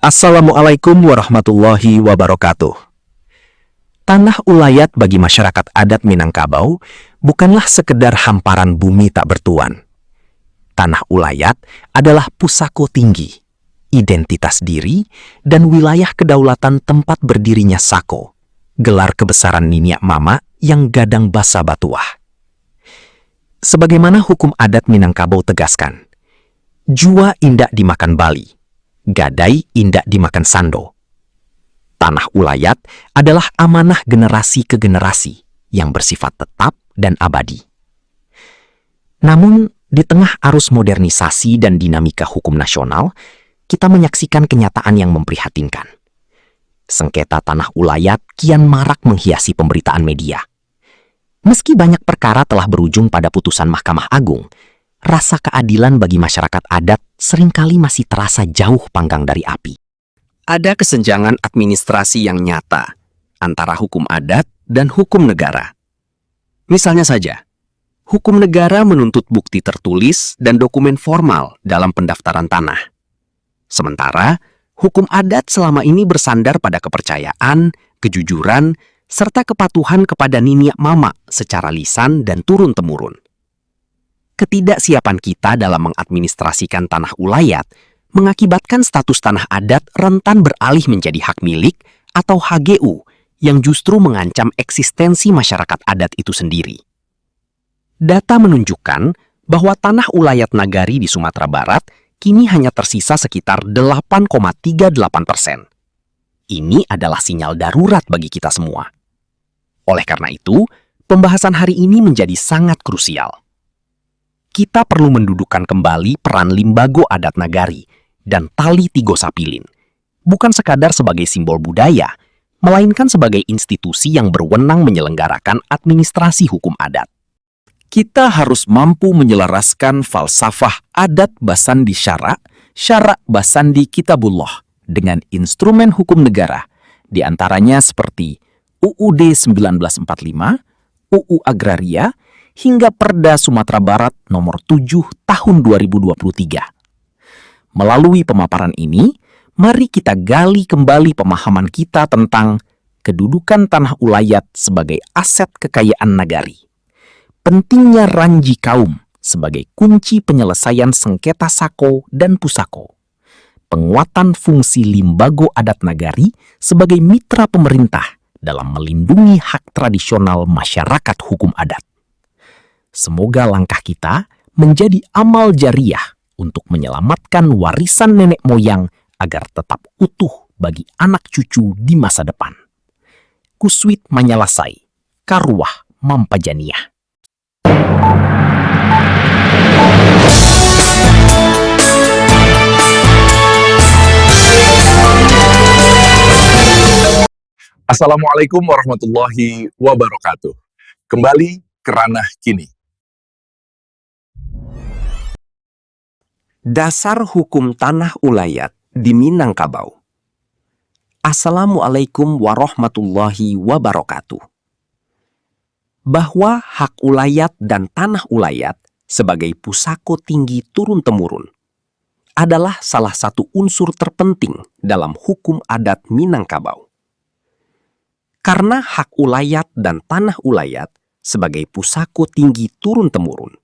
Assalamualaikum warahmatullahi wabarakatuh. Tanah ulayat bagi masyarakat adat Minangkabau bukanlah sekedar hamparan bumi tak bertuan. Tanah ulayat adalah pusako tinggi, identitas diri, dan wilayah kedaulatan tempat berdirinya Sako, gelar kebesaran Niniak Mama yang gadang basa batuah. Sebagaimana hukum adat Minangkabau tegaskan, jua indak dimakan bali, gadai indak dimakan sando. Tanah ulayat adalah amanah generasi ke generasi yang bersifat tetap dan abadi. Namun, di tengah arus modernisasi dan dinamika hukum nasional, kita menyaksikan kenyataan yang memprihatinkan. Sengketa tanah ulayat kian marak menghiasi pemberitaan media. Meski banyak perkara telah berujung pada putusan Mahkamah Agung, rasa keadilan bagi masyarakat adat seringkali masih terasa jauh panggang dari api. Ada kesenjangan administrasi yang nyata antara hukum adat dan hukum negara. Misalnya saja, hukum negara menuntut bukti tertulis dan dokumen formal dalam pendaftaran tanah. Sementara, hukum adat selama ini bersandar pada kepercayaan, kejujuran, serta kepatuhan kepada Niniak Mama secara lisan dan turun-temurun. Ketidaksiapan kita dalam mengadministrasikan tanah ulayat mengakibatkan status tanah adat rentan beralih menjadi hak milik atau HGU yang justru mengancam eksistensi masyarakat adat itu sendiri. Data menunjukkan bahwa tanah ulayat nagari di Sumatera Barat kini hanya tersisa sekitar 8,38%. Ini adalah sinyal darurat bagi kita semua. Oleh karena itu, pembahasan hari ini menjadi sangat krusial. Kita perlu mendudukkan kembali peran limbago adat nagari dan tali tigo sapilin, bukan sekadar sebagai simbol budaya, melainkan sebagai institusi yang berwenang menyelenggarakan administrasi hukum adat. Kita harus mampu menyelaraskan falsafah adat Basandi Syara, Syara Basandi Kitabullah dengan instrumen hukum negara, di antaranya seperti UUD 1945, UU Agraria, hingga Perda Sumatera Barat nomor 7 tahun 2023. Melalui pemaparan ini, mari kita gali kembali pemahaman kita tentang kedudukan tanah ulayat sebagai aset kekayaan nagari, pentingnya ranji kaum sebagai kunci penyelesaian sengketa Sako dan Pusako, penguatan fungsi limbago adat nagari sebagai mitra pemerintah dalam melindungi hak tradisional masyarakat hukum adat. Semoga langkah kita menjadi amal jariah untuk menyelamatkan warisan nenek moyang agar tetap utuh bagi anak cucu di masa depan. Kuswit Manyalasai, Karuah Mampajaniah. Assalamualaikum warahmatullahi wabarakatuh. Kembali ke ranah kini. Dasar hukum tanah ulayat di Minangkabau. Assalamualaikum warahmatullahi wabarakatuh. Bahwa hak ulayat dan tanah ulayat sebagai pusako tinggi turun-temurun adalah salah satu unsur terpenting dalam hukum adat Minangkabau. Karena hak ulayat dan tanah ulayat sebagai pusako tinggi turun-temurun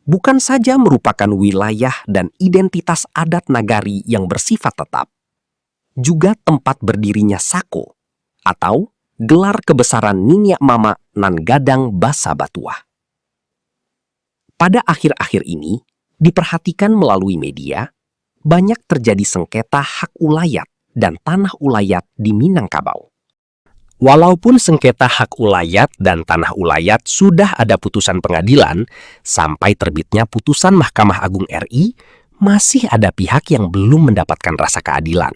bukan saja merupakan wilayah dan identitas adat nagari yang bersifat tetap, juga tempat berdirinya Sako atau gelar kebesaran Niniak Mama nan gadang basa batuah. Pada akhir-akhir ini, diperhatikan melalui media, banyak terjadi sengketa hak ulayat dan tanah ulayat di Minangkabau. Walaupun sengketa hak ulayat dan tanah ulayat sudah ada putusan pengadilan, sampai terbitnya putusan Mahkamah Agung RI, masih ada pihak yang belum mendapatkan rasa keadilan.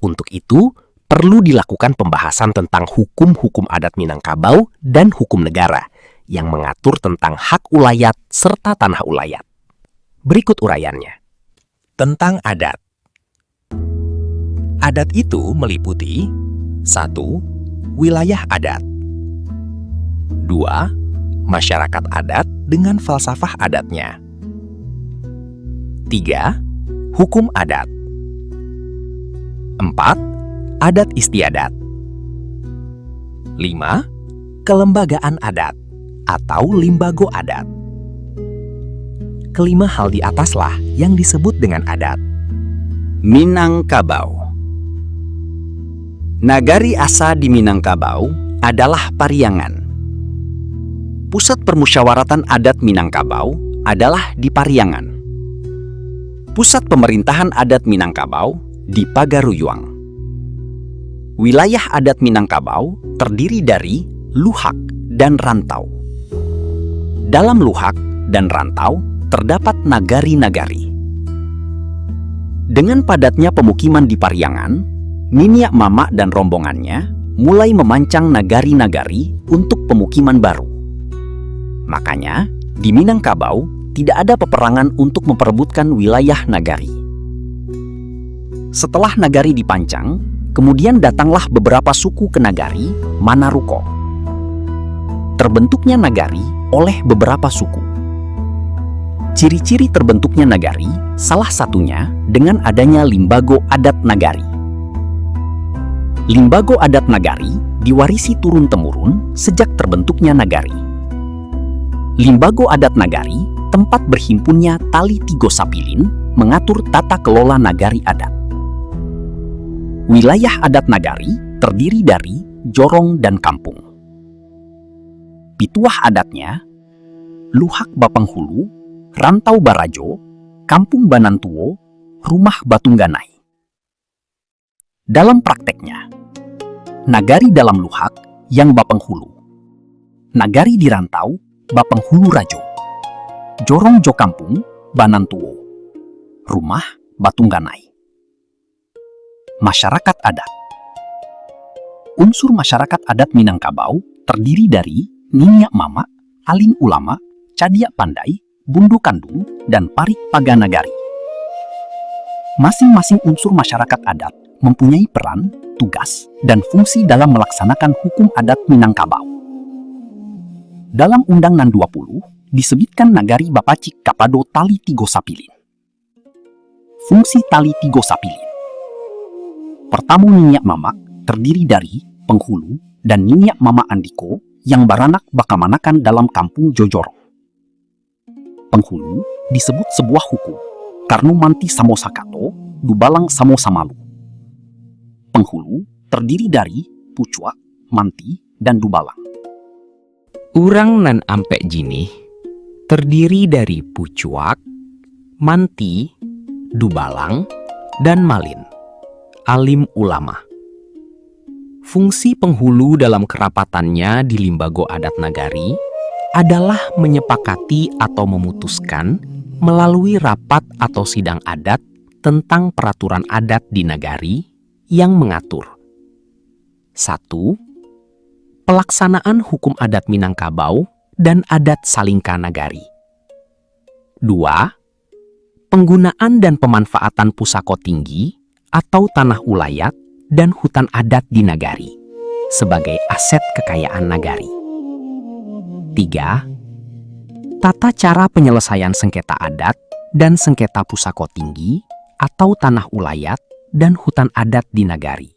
Untuk itu, perlu dilakukan pembahasan tentang hukum-hukum adat Minangkabau dan hukum negara yang mengatur tentang hak ulayat serta tanah ulayat. Berikut uraiannya. Tentang adat. Adat itu meliputi 1. Wilayah adat. 2. Masyarakat adat dengan falsafah adatnya. 3. Hukum adat. 4. Adat istiadat. 5. Kelembagaan adat atau limbago adat. Kelima hal di ataslah yang disebut dengan adat. Minangkabau. Nagari Asa di Minangkabau adalah Pariangan. Pusat permusyawaratan adat Minangkabau adalah di Pariangan. Pusat pemerintahan adat Minangkabau di Pagaruyuang. Wilayah adat Minangkabau terdiri dari luhak dan rantau. Dalam luhak dan rantau terdapat nagari-nagari. Dengan padatnya pemukiman di Pariangan, Niniak Mama dan rombongannya mulai memancang nagari-nagari untuk pemukiman baru. Makanya, di Minangkabau tidak ada peperangan untuk memperebutkan wilayah nagari. Setelah nagari dipancang, kemudian datanglah beberapa suku ke nagari Manaruko. Terbentuknya nagari oleh beberapa suku. Ciri-ciri terbentuknya nagari, salah satunya dengan adanya limbago adat nagari. Limbago adat nagari diwarisi turun-temurun sejak terbentuknya nagari. Limbago adat nagari, tempat berhimpunnya tali Tigo Sapilin, mengatur tata kelola nagari adat. Wilayah adat nagari terdiri dari jorong dan kampung. Pituah adatnya, luhak Bapanghulu, Rantau Barajo, Kampung Banantuo, Rumah Batungganai. Dalam prakteknya, nagari dalam luhak yang Bapanghulu, nagari di rantau Bapanghulu Rajo, jorong Jo Kampung Banantuo, Rumah Batungganai. Masyarakat adat. Unsur masyarakat adat Minangkabau terdiri dari Niniak Mama, Alim Ulama, Cadiak Pandai, Bundu Kandung, dan Parik Paganagari. Masing-masing unsur masyarakat adat mempunyai peran, tugas, dan fungsi dalam melaksanakan hukum adat Minangkabau. Dalam Undang-Nan 20 disebutkan nagari Bapacik Kapado Tali Tigo Sapilin. Fungsi Tali Tigo Sapilin. Pertama, Niniak Mama terdiri dari penghulu dan Niniak Mama Andiko yang baranak bakamanakan dalam kampung Jojorong. Penghulu disebut sebuah hukum, karena manti samo sakato, dubalang samo samalu. Penghulu terdiri dari pucuak, manti, dan dubalang. Urang nan ampe jinih terdiri dari pucuak, manti, dubalang, dan malin, alim ulama. Fungsi penghulu dalam kerapatannya di limbago adat nagari adalah menyepakati atau memutuskan melalui rapat atau sidang adat tentang peraturan adat di nagari yang mengatur 1. Pelaksanaan hukum adat Minangkabau dan adat Salingka Nagari. 2. Penggunaan dan pemanfaatan pusako tinggi atau tanah ulayat dan hutan adat di nagari sebagai aset kekayaan nagari. 3. Tata cara penyelesaian sengketa adat dan sengketa pusako tinggi atau tanah ulayat dan hutan adat di nagari.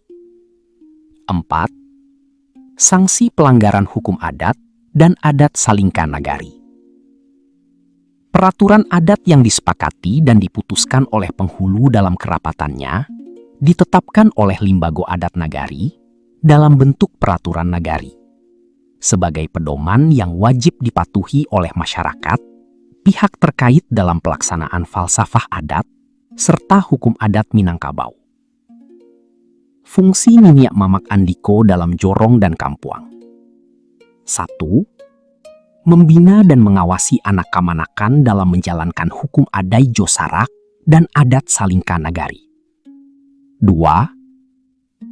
4. Sanksi pelanggaran hukum adat dan adat Salingka Nagari. Peraturan adat yang disepakati dan diputuskan oleh penghulu dalam kerapatannya ditetapkan oleh limbago adat nagari dalam bentuk peraturan nagari sebagai pedoman yang wajib dipatuhi oleh masyarakat, pihak terkait dalam pelaksanaan falsafah adat, serta hukum adat Minangkabau. Fungsi Niniak Mamak Andiko dalam jorong dan kampuang. 1. Membina dan mengawasi anak kamanakan dalam menjalankan hukum adai Josarak dan adat Salingka Nagari. 2.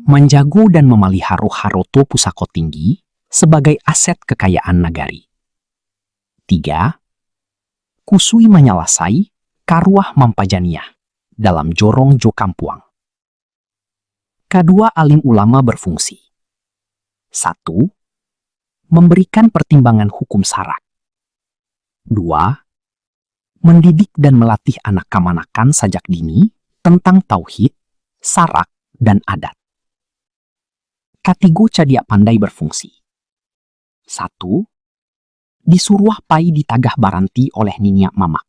Menjago dan memelihara haroto pusako tinggi sebagai aset kekayaan nagari. 3. Kusui menyalasai karuah mampajaniah dalam jorong Jo Kampuang. Kedua alim ulama berfungsi. 1. Memberikan pertimbangan hukum sarak. 2. Mendidik dan melatih anak kamanakan sajak dini tentang tauhid, sarak, dan adat. Katigo cadia pandai berfungsi. 1. Disuruh pai ditagah baranti oleh niniak mama.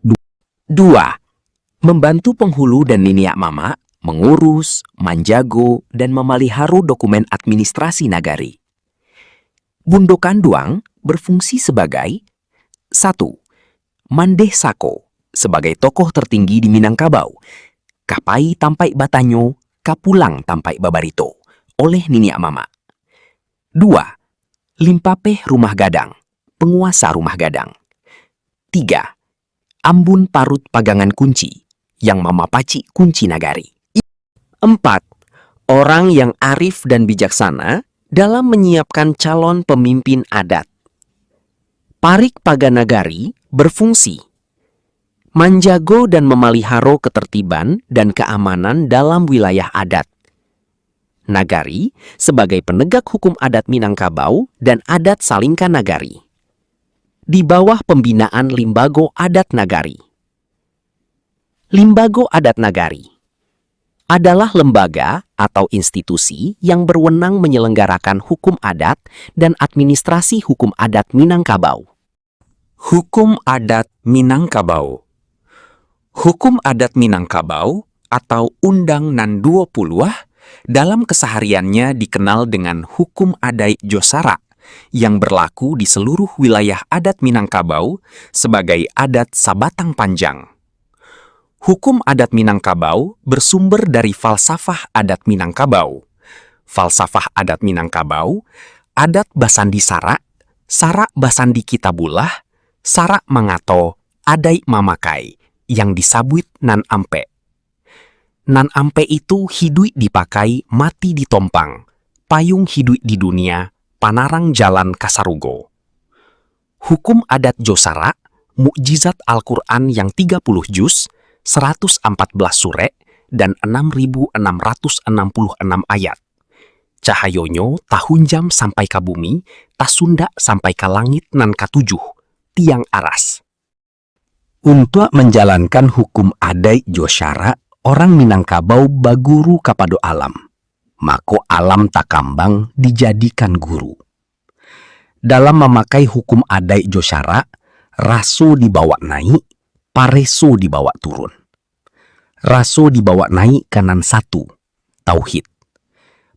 2. Membantu penghulu dan niniak mama mengurus, menjago, dan memeliharu dokumen administrasi nagari. Bundo Kanduang berfungsi sebagai 1. Mandeh Sako sebagai tokoh tertinggi di Minangkabau. Kapai tampai batanyo, kapulang tampai babarito oleh niniak mama. 2. Limpapeh Rumah Gadang, penguasa rumah gadang. 3. Ambun Parut Pagangan Kunci, yang mamapaci kunci nagari. 4. Orang yang arif dan bijaksana dalam menyiapkan calon pemimpin adat. Parik Paganagari berfungsi menjago dan memelihara ketertiban dan keamanan dalam wilayah adat. Nagari sebagai penegak hukum adat Minangkabau dan adat Salingka Nagari. Di bawah pembinaan Limbago Adat Nagari. Limbago Adat Nagari adalah lembaga atau institusi yang berwenang menyelenggarakan hukum adat dan administrasi hukum adat Minangkabau. Hukum adat Minangkabau. Hukum adat Minangkabau atau Undang Nan 20 dalam kesehariannya dikenal dengan Hukum Adat Josara yang berlaku di seluruh wilayah adat Minangkabau sebagai adat Sabatang Panjang. Hukum adat Minangkabau bersumber dari falsafah adat Minangkabau. Falsafah adat Minangkabau, adat Basandi Sarak, Sarak Basandi Kitabulah, Sarak Mangato, Adai Mamakai, yang disabut Nan Ampe. Nan Ampe itu hidup dipakai, mati ditompang, payung hidup di dunia, panarang jalan kasarugo. Hukum adat Josara, mukjizat Al-Quran yang 30 juz, 114 surek, dan 6.666 ayat. Cahayonyo tahun jam sampai ke bumi, tasunda sampai ke langit nan katujuh, tiang aras. Untuk menjalankan hukum adat Josara, orang Minangkabau baguru kapado alam. Mako alam takambang dijadikan guru. Dalam memakai hukum adat Josara, raso dibawa naik, pareso dibawa turun. Raso dibawa naik kanan 1, tauhid.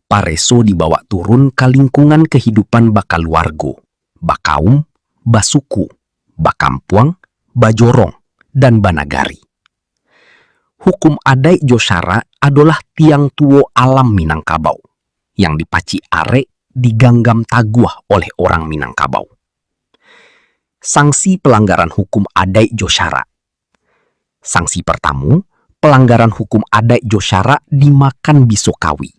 Pareso dibawa turun ke lingkungan kehidupan bakaluargo, bakaum, basuku, bakampuang, bajorong, dan banagari. Hukum adat Josara adalah tiang tuo alam Minangkabau yang dipaci arek diganggam taguah oleh orang Minangkabau. Sanksi pelanggaran hukum adat Josara. Sanksi pertama, pelanggaran hukum adat Josara dimakan bisokawi.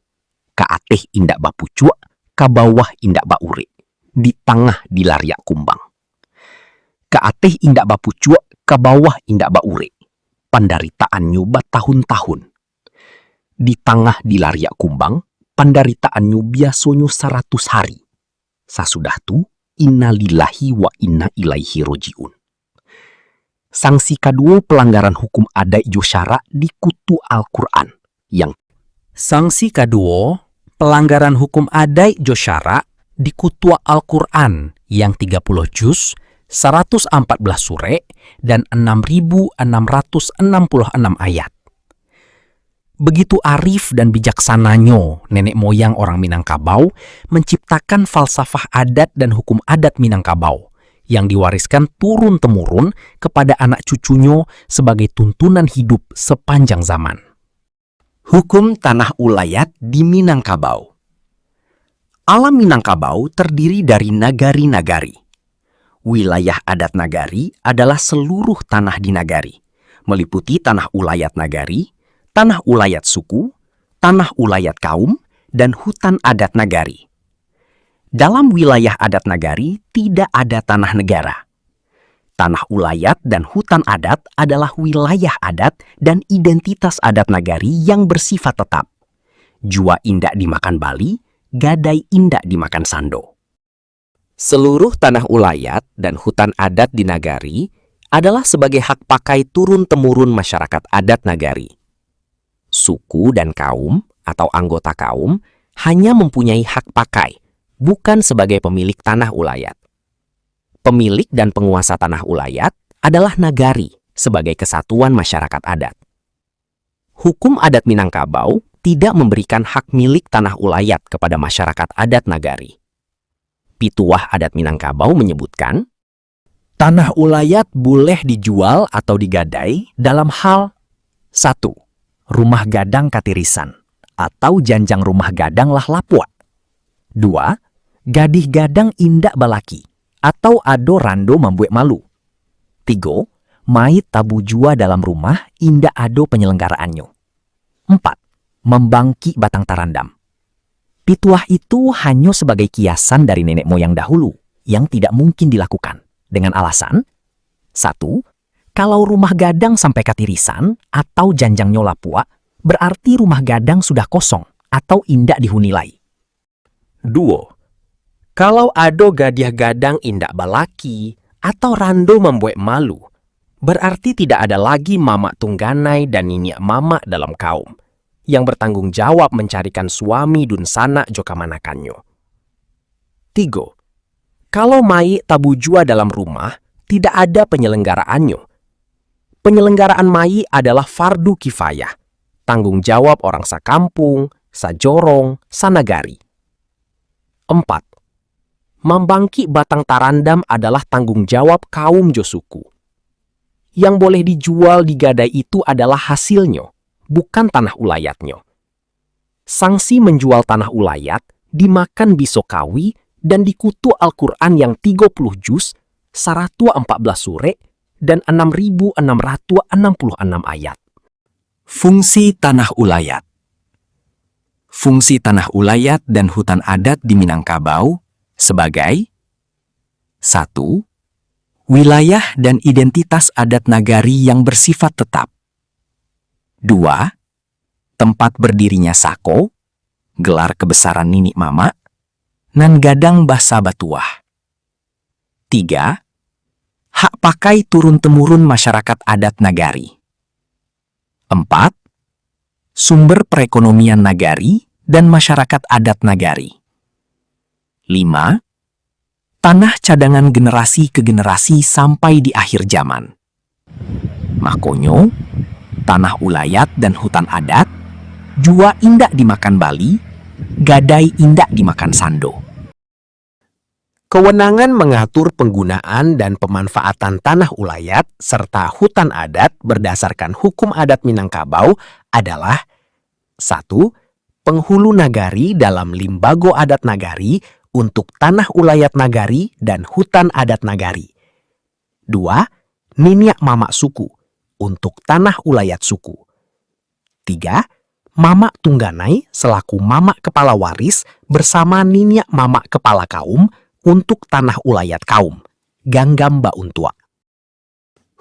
Ka ateh indak bapucuk, ka bawah indak baure, di tengah dilariak kumbang. Ka ateh indak bapucuk, ka bawah indak baure, pandaritaan nyoba tahun-tahun. Di tengah dilariak kumbang, pandaritaan nyo biasonyo 100 hari. Sasudah tu, innalillahi wa inna ilaihi rojiun. Sanksi kedua pelanggaran hukum adat Josara di kutu Al-Quran. Sanksi kedua pelanggaran hukum adat Josara di kutu Al-Quran yang 30 juz, 114 surek, dan 6.666 ayat. Begitu arif dan bijaksananya nenek moyang orang Minangkabau menciptakan falsafah adat dan hukum adat Minangkabau yang diwariskan turun-temurun kepada anak cucunya sebagai tuntunan hidup sepanjang zaman. Hukum tanah ulayat di Minangkabau. Alam Minangkabau terdiri dari nagari-nagari. Wilayah adat nagari adalah seluruh tanah di nagari, meliputi tanah ulayat nagari, tanah ulayat suku, tanah ulayat kaum, dan hutan adat nagari. Dalam wilayah adat nagari tidak ada tanah negara. Tanah ulayat dan hutan adat adalah wilayah adat dan identitas adat nagari yang bersifat tetap. Jua indak dimakan Bali, gadai indak dimakan Sando. Seluruh tanah ulayat dan hutan adat di nagari adalah sebagai hak pakai turun-temurun masyarakat adat nagari. suku dan kaum atau anggota kaum hanya mempunyai hak pakai, bukan sebagai pemilik tanah ulayat. Pemilik dan penguasa tanah ulayat adalah nagari sebagai kesatuan masyarakat adat. Hukum adat Minangkabau tidak memberikan hak milik tanah ulayat kepada masyarakat adat nagari. Pituah adat Minangkabau menyebutkan, tanah ulayat boleh dijual atau digadai dalam hal 1. Rumah gadang katirisan atau janjang rumah gadang lah lapua. 2. Gadih gadang indak balaki atau ado rando membuat malu. 3. Mait tabu jua dalam rumah indak ado penyelenggaraannya. 4. Membangki batang tarandam. Pituah itu hanya sebagai kiasan dari nenek moyang dahulu yang tidak mungkin dilakukan dengan alasan 1. Kalau rumah gadang sampai katirisan atau janjangnya lapua, berarti rumah gadang sudah kosong atau indak dihuni lai. 2. Kalau ado gadiah gadang indak balaki atau rando membuat malu, berarti tidak ada lagi mamak tungganai dan niniak mamak dalam kaum yang bertanggung jawab mencarikan suami dun sanak joka manakannya. 3. Kalau mai tabu jua dalam rumah, tidak ada penyelenggaraannya. Penyelenggaraan mai adalah fardu kifayah, tanggung jawab orang sakampung, sajorong, sanagari. 4. Membangki batang tarandam adalah tanggung jawab kaum josuku. Yang boleh dijual digadai itu adalah hasilnya, bukan tanah ulayatnya. Sanksi menjual tanah ulayat dimakan bisokawi dan dikutu Al-Quran yang 30 juz, 114 sure, dan 6.666 ayat. Fungsi tanah ulayat. Fungsi tanah ulayat dan hutan adat di Minangkabau sebagai 1. Wilayah dan identitas adat nagari yang bersifat tetap. 2. Tempat berdirinya sako, gelar kebesaran nini mama, nan gadang basa batuah. 3. Hak pakai turun-temurun masyarakat adat nagari. 4. Sumber perekonomian nagari dan masyarakat adat nagari. 5. Tanah cadangan generasi ke generasi sampai di akhir zaman. Makonyo, tanah ulayat dan hutan adat, jua indak dimakan Bali, gadai indak dimakan Sando. Kewenangan mengatur penggunaan dan pemanfaatan tanah ulayat serta hutan adat berdasarkan hukum adat Minangkabau adalah 1. Penghulu nagari dalam limbago adat nagari untuk tanah ulayat nagari dan hutan adat nagari. 2. Niniak mamak suku untuk tanah ulayat suku. 3. Mamak tungganai selaku mamak kepala waris bersama niniak mamak kepala kaum untuk tanah ulayat kaum, ganggam bauntua.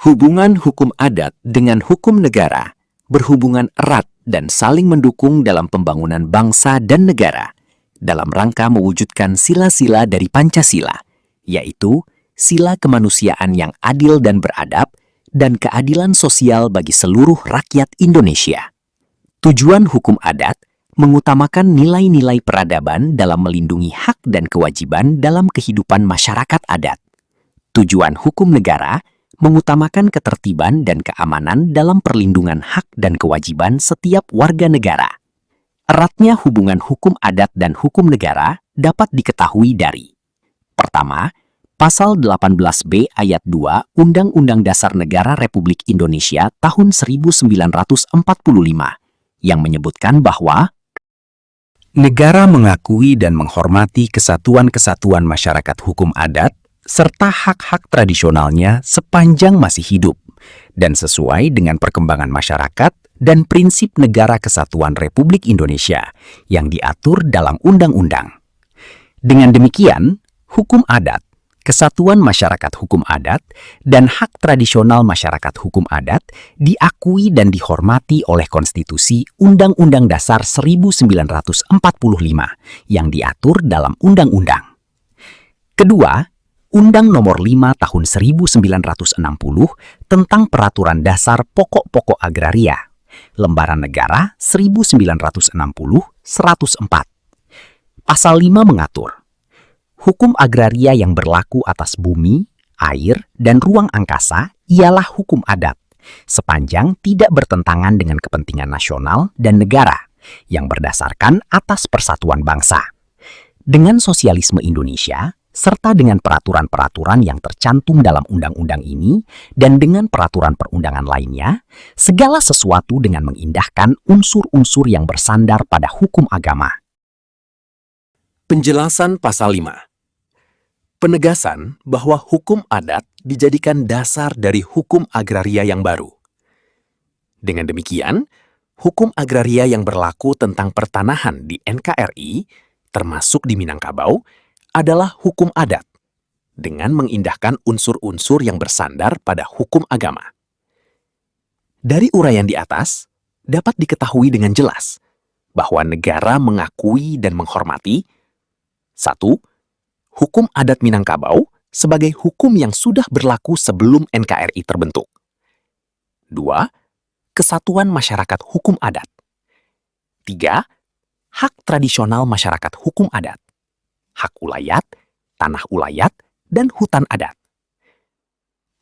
Hubungan hukum adat dengan hukum negara berhubungan erat dan saling mendukung dalam pembangunan bangsa dan negara dalam rangka mewujudkan sila-sila dari Pancasila, yaitu sila kemanusiaan yang adil dan beradab dan keadilan sosial bagi seluruh rakyat Indonesia. Tujuan hukum adat mengutamakan nilai-nilai peradaban dalam melindungi hak dan kewajiban dalam kehidupan masyarakat adat. Tujuan hukum negara mengutamakan ketertiban dan keamanan dalam perlindungan hak dan kewajiban setiap warga negara. Eratnya hubungan hukum adat dan hukum negara dapat diketahui dari: pertama, Pasal 18B ayat 2 Undang-Undang Dasar Negara Republik Indonesia tahun 1945 yang menyebutkan bahwa negara mengakui dan menghormati kesatuan-kesatuan masyarakat hukum adat serta hak-hak tradisionalnya sepanjang masih hidup dan sesuai dengan perkembangan masyarakat dan prinsip Negara Kesatuan Republik Indonesia yang diatur dalam undang-undang. Dengan demikian, hukum adat, kesatuan masyarakat hukum adat, dan hak tradisional masyarakat hukum adat diakui dan dihormati oleh Konstitusi Undang-Undang Dasar 1945 yang diatur dalam undang-undang. Kedua, Undang Nomor 5 Tahun 1960 tentang Peraturan Dasar Pokok-Pokok Agraria Lembaran Negara 1960-104. Pasal 5 mengatur, hukum agraria yang berlaku atas bumi, air, dan ruang angkasa ialah hukum adat, sepanjang tidak bertentangan dengan kepentingan nasional dan negara yang berdasarkan atas persatuan bangsa. Dengan sosialisme Indonesia, serta dengan peraturan-peraturan yang tercantum dalam undang-undang ini dan dengan peraturan perundangan lainnya, segala sesuatu dengan mengindahkan unsur-unsur yang bersandar pada hukum agama. Penjelasan Pasal 5. Penegasan bahwa hukum adat dijadikan dasar dari hukum agraria yang baru. Dengan demikian, hukum agraria yang berlaku tentang pertanahan di NKRI, termasuk di Minangkabau, adalah hukum adat, dengan mengindahkan unsur-unsur yang bersandar pada hukum agama. Dari uraian di atas, dapat diketahui dengan jelas bahwa negara mengakui dan menghormati 1. Hukum adat Minangkabau sebagai hukum yang sudah berlaku sebelum NKRI terbentuk. 2. Kesatuan masyarakat hukum adat. 3. Hak tradisional masyarakat hukum adat. Hak ulayat, tanah ulayat, dan hutan adat.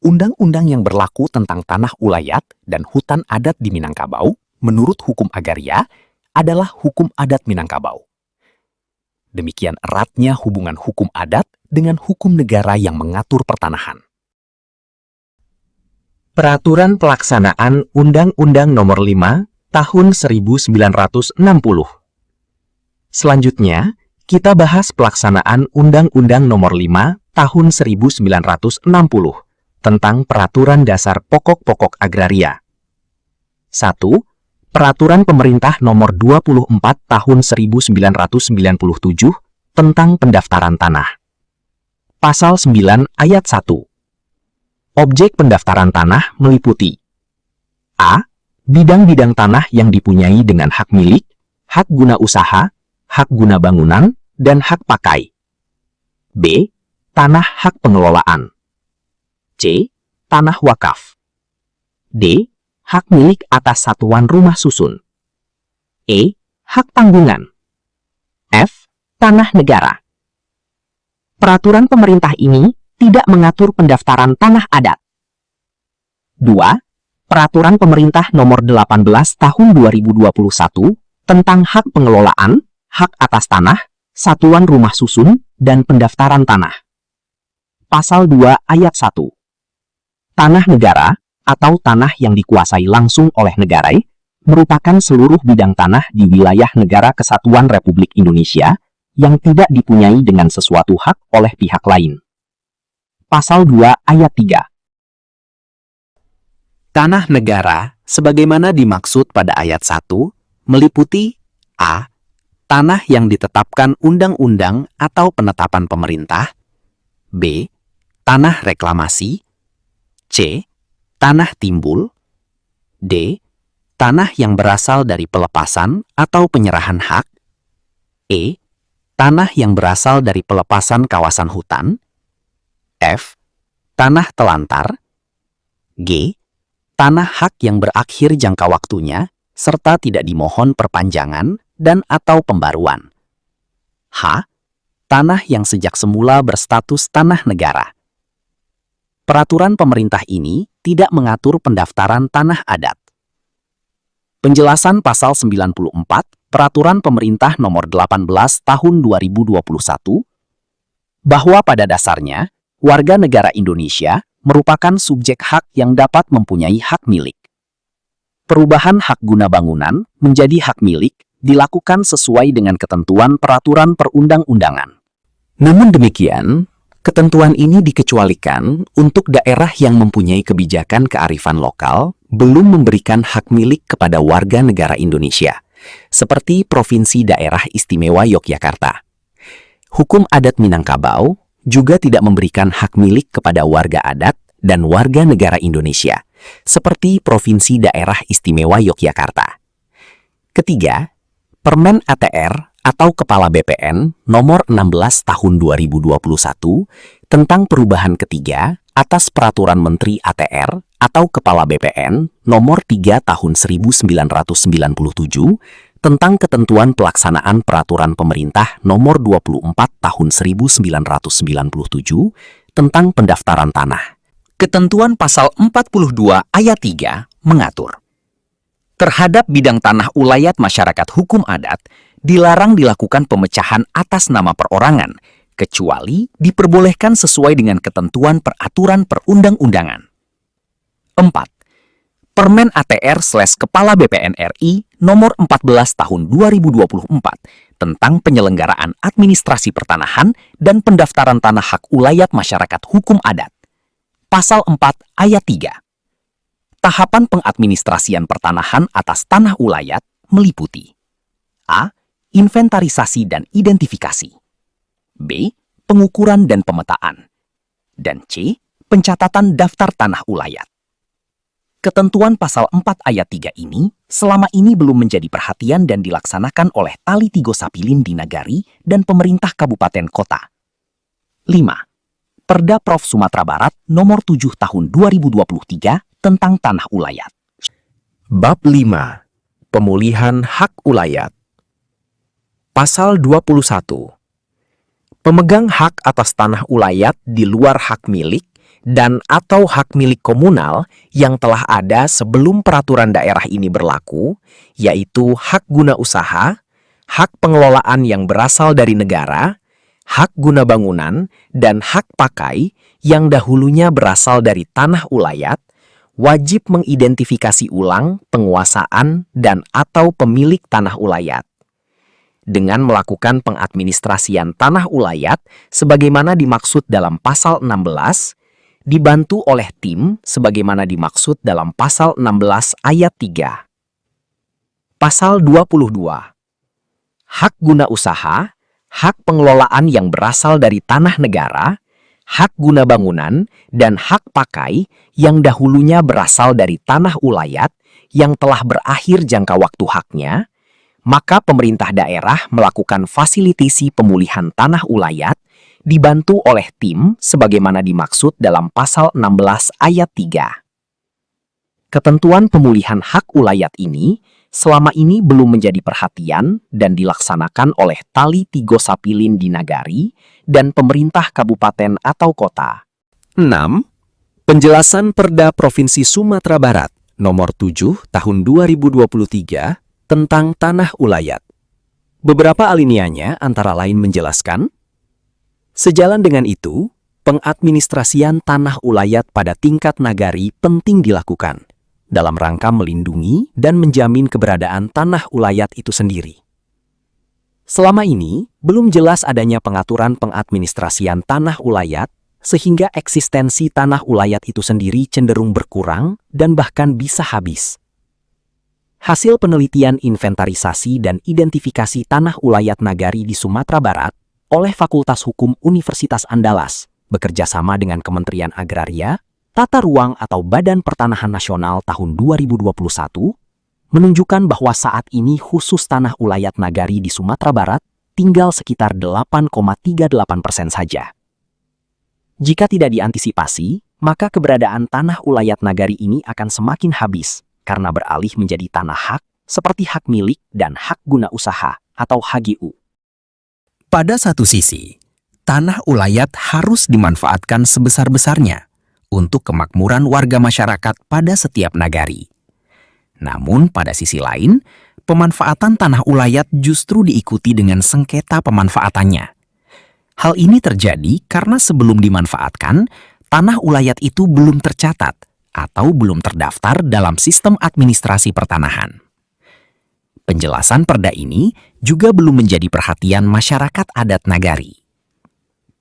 Undang-undang yang berlaku tentang tanah ulayat dan hutan adat di Minangkabau menurut hukum agraria adalah hukum adat Minangkabau. Demikian eratnya hubungan hukum adat dengan hukum negara yang mengatur pertanahan. Peraturan Pelaksanaan Undang-Undang Nomor 5 Tahun 1960. Selanjutnya, kita bahas pelaksanaan Undang-Undang Nomor 5 Tahun 1960 tentang Peraturan Dasar Pokok-Pokok Agraria. 1. Peraturan Pemerintah Nomor 24 Tahun 1997 tentang Pendaftaran Tanah. Pasal 9 Ayat 1. Objek pendaftaran tanah meliputi A. Bidang-bidang tanah yang dipunyai dengan hak milik, hak guna usaha, hak guna bangunan, dan hak pakai. B. Tanah hak pengelolaan. C. Tanah wakaf. D. Hak milik atas satuan rumah susun. E. Hak tanggungan. F. Tanah negara. Peraturan pemerintah ini tidak mengatur pendaftaran tanah adat. 2. Peraturan Pemerintah Nomor 18 Tahun 2021 tentang hak pengelolaan, hak atas tanah, satuan rumah susun, dan pendaftaran tanah. Pasal 2 Ayat 1. Tanah negara atau tanah yang dikuasai langsung oleh negara merupakan seluruh bidang tanah di wilayah Negara Kesatuan Republik Indonesia yang tidak dipunyai dengan sesuatu hak oleh pihak lain. Pasal 2 Ayat 3. Tanah negara, sebagaimana dimaksud pada ayat 1, meliputi A. Tanah yang ditetapkan undang-undang atau penetapan pemerintah. B. Tanah reklamasi. C. Tanah timbul. D. Tanah yang berasal dari pelepasan atau penyerahan hak. E. Tanah yang berasal dari pelepasan kawasan hutan. F. Tanah telantar. G. Tanah hak yang berakhir jangka waktunya serta tidak dimohon perpanjangan dan atau pembaruan. H. Tanah yang sejak semula berstatus tanah negara. Peraturan pemerintah ini tidak mengatur pendaftaran tanah adat. Penjelasan Pasal 94 Peraturan Pemerintah Nomor 18 Tahun 2021 bahwa pada dasarnya warga negara Indonesia merupakan subjek hak yang dapat mempunyai hak milik. Perubahan hak guna bangunan menjadi hak milik dilakukan sesuai dengan ketentuan peraturan perundang-undangan. Namun demikian, ketentuan ini dikecualikan untuk daerah yang mempunyai kebijakan kearifan lokal belum memberikan hak milik kepada warga negara Indonesia, seperti Provinsi Daerah Istimewa Yogyakarta. Hukum adat Minangkabau juga tidak memberikan hak milik kepada warga adat dan warga negara Indonesia, seperti Provinsi Daerah Istimewa Yogyakarta. Ketiga, Permen ATR atau Kepala BPN Nomor 16 Tahun 2021 tentang perubahan ketiga atas Peraturan Menteri ATR atau Kepala BPN Nomor 3 Tahun 1997 tentang ketentuan pelaksanaan Peraturan Pemerintah Nomor 24 Tahun 1997 tentang pendaftaran tanah. Ketentuan pasal 42 ayat 3 mengatur, terhadap bidang tanah ulayat masyarakat hukum adat, dilarang dilakukan pemecahan atas nama perorangan, kecuali diperbolehkan sesuai dengan ketentuan peraturan perundang-undangan. 4. Permen ATR/Kepala BPN RI Nomor 14 Tahun 2024 tentang penyelenggaraan administrasi pertanahan dan pendaftaran tanah hak ulayat masyarakat hukum adat. Pasal 4 ayat 3. Tahapan pengadministrasian pertanahan atas tanah ulayat meliputi A. Inventarisasi dan identifikasi, B. Pengukuran dan pemetaan, dan C. Pencatatan daftar tanah ulayat. Ketentuan pasal 4 ayat 3 ini selama ini belum menjadi perhatian dan dilaksanakan oleh Tali Tigo Sapilin di Nagari dan pemerintah kabupaten kota. 5. Perda Prof Sumatera Barat Nomor 7 Tahun 2023 tentang tanah ulayat. Bab 5. Pemulihan hak ulayat. Pasal 21. Pemegang hak atas tanah ulayat di luar hak milik dan atau hak milik komunal yang telah ada sebelum peraturan daerah ini berlaku, yaitu hak guna usaha, hak pengelolaan yang berasal dari negara, hak guna bangunan, dan hak pakai yang dahulunya berasal dari tanah ulayat, wajib mengidentifikasi ulang penguasaan dan atau pemilik tanah ulayat. Dengan melakukan pengadministrasian tanah ulayat sebagaimana dimaksud dalam pasal 16, dibantu oleh tim sebagaimana dimaksud dalam pasal 16 ayat 3. Pasal 22. Hak guna usaha, hak pengelolaan yang berasal dari tanah negara, hak guna bangunan, dan hak pakai yang dahulunya berasal dari tanah ulayat yang telah berakhir jangka waktu haknya, maka pemerintah daerah melakukan fasilitasi pemulihan tanah ulayat dibantu oleh tim sebagaimana dimaksud dalam pasal 16 ayat 3. Ketentuan pemulihan hak ulayat ini selama ini belum menjadi perhatian dan dilaksanakan oleh Tali Tigo Sapilin di Nagari dan pemerintah kabupaten atau kota. 6. Penjelasan Perda Provinsi Sumatera Barat Nomor 7 Tahun 2023 tentang tanah ulayat. Beberapa alinianya antara lain menjelaskan, sejalan dengan itu, pengadministrasian tanah ulayat pada tingkat nagari penting dilakukan dalam rangka melindungi dan menjamin keberadaan tanah ulayat itu sendiri. Selama ini, belum jelas adanya pengaturan pengadministrasian tanah ulayat sehingga eksistensi tanah ulayat itu sendiri cenderung berkurang dan bahkan bisa habis. Hasil penelitian inventarisasi dan identifikasi tanah ulayat nagari di Sumatera Barat oleh Fakultas Hukum Universitas Andalas bekerja sama dengan Kementerian Agraria, Tata Ruang atau Badan Pertanahan Nasional tahun 2021 menunjukkan bahwa saat ini khusus tanah ulayat nagari di Sumatera Barat tinggal sekitar 8,38% saja. Jika tidak diantisipasi, maka keberadaan tanah ulayat nagari ini akan semakin habis karena beralih menjadi tanah hak seperti hak milik dan hak guna usaha atau HGU. Pada satu sisi, tanah ulayat harus dimanfaatkan sebesar-besarnya untuk kemakmuran warga masyarakat pada setiap nagari. Namun pada sisi lain, pemanfaatan tanah ulayat justru diikuti dengan sengketa pemanfaatannya. Hal ini terjadi karena sebelum dimanfaatkan, tanah ulayat itu belum tercatat atau belum terdaftar dalam sistem administrasi pertanahan. Penjelasan perda ini juga belum menjadi perhatian masyarakat adat nagari.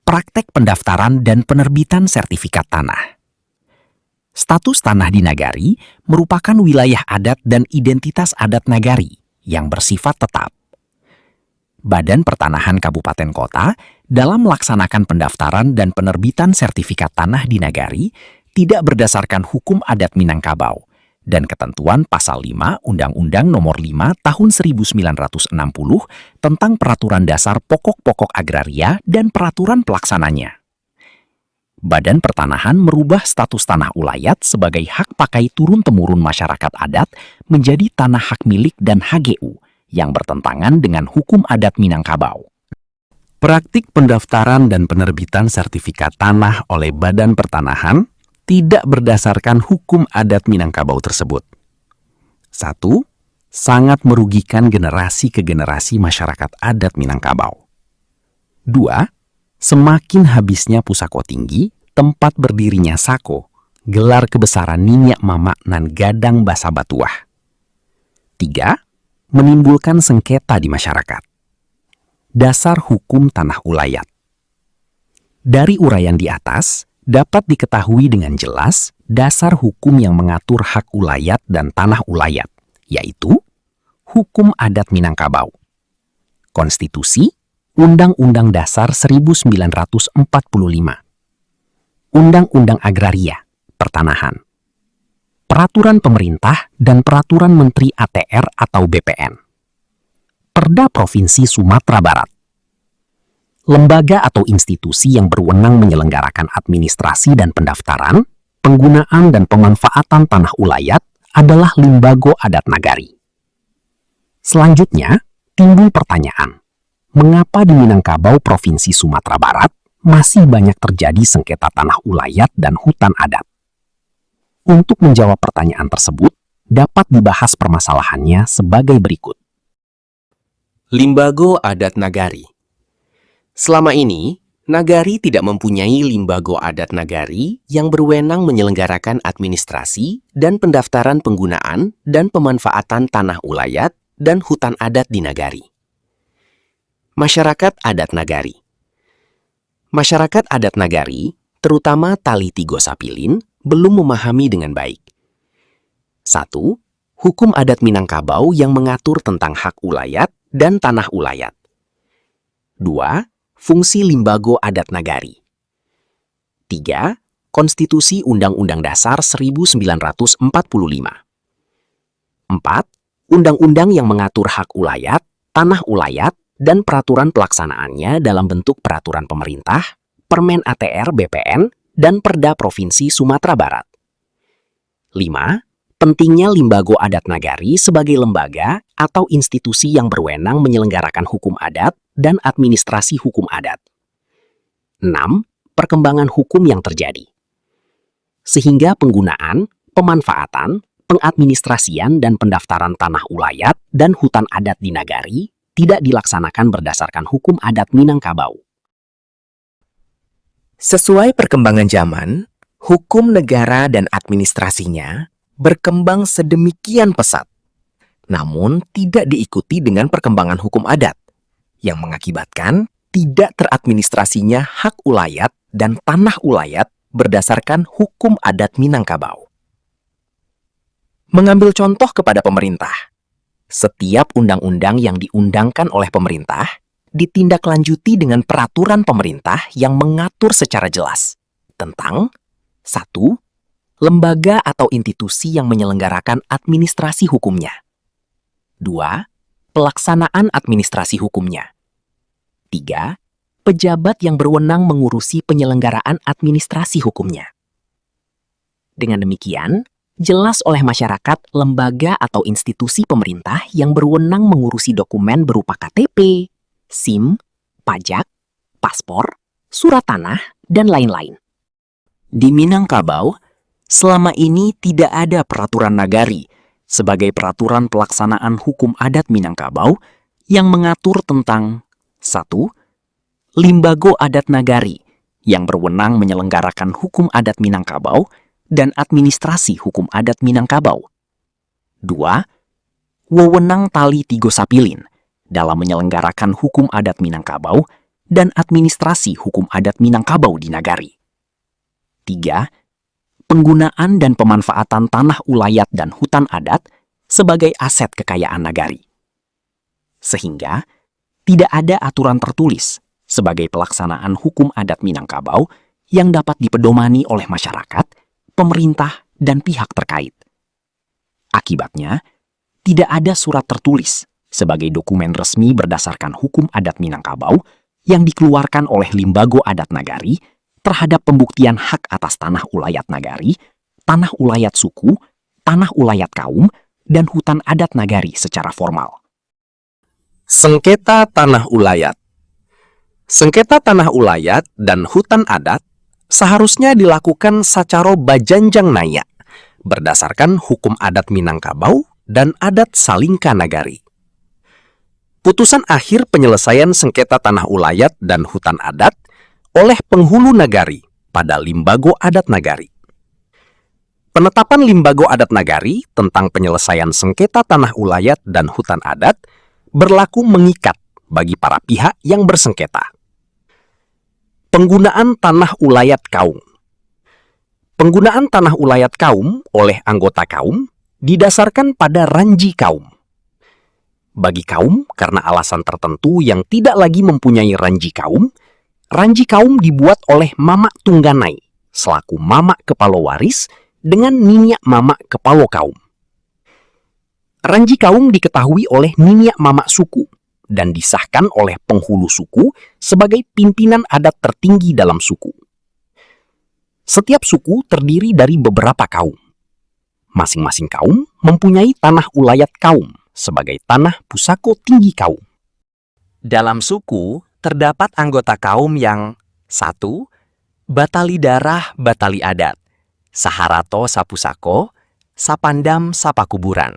Praktek pendaftaran dan penerbitan sertifikat tanah. Status tanah di nagari merupakan wilayah adat dan identitas adat nagari yang bersifat tetap. Badan Pertanahan Kabupaten Kota dalam melaksanakan pendaftaran dan penerbitan sertifikat tanah di nagari tidak berdasarkan hukum adat Minangkabau dan ketentuan pasal 5 Undang-Undang Nomor 5 Tahun 1960 tentang Peraturan Dasar Pokok-Pokok Agraria dan peraturan pelaksananya. Badan Pertanahan merubah status tanah ulayat sebagai hak pakai turun-temurun masyarakat adat menjadi tanah hak milik dan HGU yang bertentangan dengan hukum adat Minangkabau. Praktik pendaftaran dan penerbitan sertifikat tanah oleh Badan Pertanahan tidak berdasarkan hukum adat Minangkabau tersebut. 1. Sangat merugikan generasi ke generasi masyarakat adat Minangkabau. 2. Semakin habisnya Pusako Tinggi, tempat berdirinya Sako, gelar kebesaran Ninyak Mamak nan Gadang Basa Batuah. 3. Menimbulkan sengketa di masyarakat. Dasar hukum tanah ulayat. Dari uraian di atas, dapat diketahui dengan jelas dasar hukum yang mengatur hak ulayat dan tanah ulayat, yaitu Hukum Adat Minangkabau, Konstitusi, Undang-Undang Dasar 1945, Undang-Undang Agraria, Pertanahan, Peraturan Pemerintah dan Peraturan Menteri ATR atau BPN, Perda Provinsi Sumatera Barat. Lembaga atau institusi yang berwenang menyelenggarakan administrasi dan pendaftaran, penggunaan dan pemanfaatan tanah ulayat adalah Limbago Adat Nagari. Selanjutnya, timbul pertanyaan, mengapa di Minangkabau Provinsi Sumatera Barat masih banyak terjadi sengketa tanah ulayat dan hutan adat? Untuk menjawab pertanyaan tersebut, dapat dibahas permasalahannya sebagai berikut. Limbago Adat Nagari. Selama ini, Nagari tidak mempunyai Limbago Adat Nagari yang berwenang menyelenggarakan administrasi dan pendaftaran penggunaan dan pemanfaatan tanah ulayat dan hutan adat di Nagari. Masyarakat Adat Nagari. Masyarakat Adat Nagari, terutama Tali Tigo Sapilin, belum memahami dengan baik. 1. Hukum adat Minangkabau yang mengatur tentang hak ulayat dan tanah ulayat. 2. Fungsi Limbago Adat Nagari. 3. Konstitusi Undang-Undang Dasar 1945. 4. Undang-undang yang mengatur hak ulayat, tanah ulayat, dan peraturan pelaksanaannya dalam bentuk peraturan pemerintah, Permen ATR BPN, dan Perda Provinsi Sumatera Barat. 5. Pentingnya Limbago Adat Nagari sebagai lembaga atau institusi yang berwenang menyelenggarakan hukum adat dan administrasi hukum adat. 6. Perkembangan hukum yang terjadi. Sehingga penggunaan, pemanfaatan, pengadministrasian dan pendaftaran tanah ulayat dan hutan adat di Nagari tidak dilaksanakan berdasarkan hukum adat Minangkabau. Sesuai perkembangan zaman, hukum negara dan administrasinya berkembang sedemikian pesat, namun tidak diikuti dengan perkembangan hukum adat, yang mengakibatkan tidak teradministrasinya hak ulayat dan tanah ulayat berdasarkan hukum adat Minangkabau. Mengambil contoh kepada pemerintah, setiap undang-undang yang diundangkan oleh pemerintah ditindaklanjuti dengan peraturan pemerintah yang mengatur secara jelas tentang 1. Lembaga atau institusi yang menyelenggarakan administrasi hukumnya. 2. Pelaksanaan administrasi hukumnya. 3. Pejabat yang berwenang mengurusi penyelenggaraan administrasi hukumnya. Dengan demikian, jelas oleh masyarakat lembaga atau institusi pemerintah yang berwenang mengurusi dokumen berupa KTP, SIM, pajak, paspor, surat tanah, dan lain-lain. Di Minangkabau, selama ini tidak ada peraturan Nagari sebagai peraturan pelaksanaan hukum adat Minangkabau yang mengatur tentang 1. Limbago Adat Nagari yang berwenang menyelenggarakan hukum adat Minangkabau dan administrasi hukum adat Minangkabau. 2. Wewenang Tali Tigo Sapilin dalam menyelenggarakan hukum adat Minangkabau dan administrasi hukum adat Minangkabau di Nagari. 3. Penggunaan dan pemanfaatan tanah ulayat dan hutan adat sebagai aset kekayaan Nagari. Sehingga tidak ada aturan tertulis sebagai pelaksanaan hukum adat Minangkabau yang dapat dipedomani oleh masyarakat, pemerintah, dan pihak terkait. Akibatnya, tidak ada surat tertulis sebagai dokumen resmi berdasarkan hukum adat Minangkabau yang dikeluarkan oleh Limbago Adat Nagari terhadap pembuktian hak atas tanah ulayat nagari, tanah ulayat suku, tanah ulayat kaum, dan hutan adat nagari secara formal. Sengketa tanah ulayat. Sengketa tanah ulayat dan hutan adat seharusnya dilakukan secara bajanjang naya berdasarkan hukum adat Minangkabau dan adat Salingka Nagari. Putusan akhir penyelesaian sengketa tanah ulayat dan hutan adat oleh penghulu nagari pada Limbago Adat Nagari. Penetapan Limbago Adat Nagari tentang penyelesaian sengketa tanah ulayat dan hutan adat berlaku mengikat bagi para pihak yang bersengketa. Penggunaan tanah ulayat kaum. Penggunaan tanah ulayat kaum oleh anggota kaum didasarkan pada ranji kaum. Bagi kaum, karena alasan tertentu yang tidak lagi mempunyai ranji kaum dibuat oleh Mamak Tungganai selaku Mamak Kepala Waris dengan Niniak Mamak Kepala Kaum. Ranji kaum diketahui oleh Niniak Mamak Suku dan disahkan oleh penghulu suku sebagai pimpinan adat tertinggi dalam suku. Setiap suku terdiri dari beberapa kaum. Masing-masing kaum mempunyai tanah ulayat kaum sebagai tanah pusako tinggi kaum. Dalam suku, terdapat anggota kaum yang 1. Batali darah batali adat, Saharato sapusako, Sapandam sapakuburan.